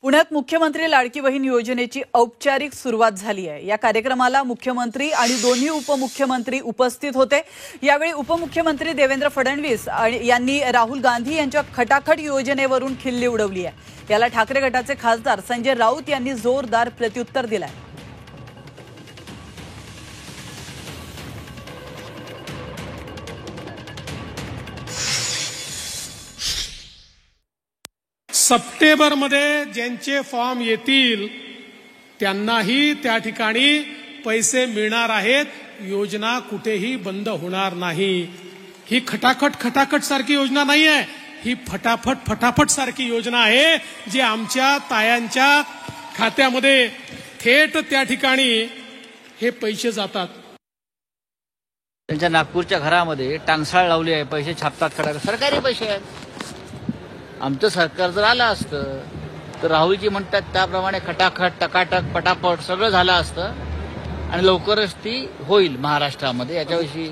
पुण्यात मुख्यमंत्री लाडकी बहीण योजनेची औपचारिक सुरुवात झाली आहे। या कार्यक्रमाला मुख्यमंत्री आणि दोन्ही उपमुख्यमंत्री उपस्थित होते। यावेळी उपमुख्यमंत्री देवेंद्र फडणवीस यांनी राहुल गांधी यांच्या खटाखट योजनेवरून खिल्ली उडवली आहे। याला ठाकरे गटाचे खासदार संजय राऊत यांनी जोरदार प्रत्युत्तर दिले। सप्टेंबरमध्ये ज्यांचे फॉर्म येतील त्यांनाही त्या ठिकाणी पैसे मिळणार आहेत। योजना कुठेही बंद होणार नाही। ही खटाखट सारखी योजना नाही आहे, ही फटाफट सारखी योजना आहे, जी आमच्या तायांच्या खात्यामध्ये थेट त्या ठिकाणी हे पैसे जातात। त्यांच्या नागपूरच्या घरामध्ये टांगसाळ लावली आहे, पैसे छापतात खटाखट, सरकारी पैसे आहेत। आमचं सरकार जर आलं असतं तर राहुलजी म्हणतात त्याप्रमाणे खटाखट टकाटक पटापट सगळं झालं असतं आणि लवकरच ती होईल महाराष्ट्रामध्ये, याच्याविषयी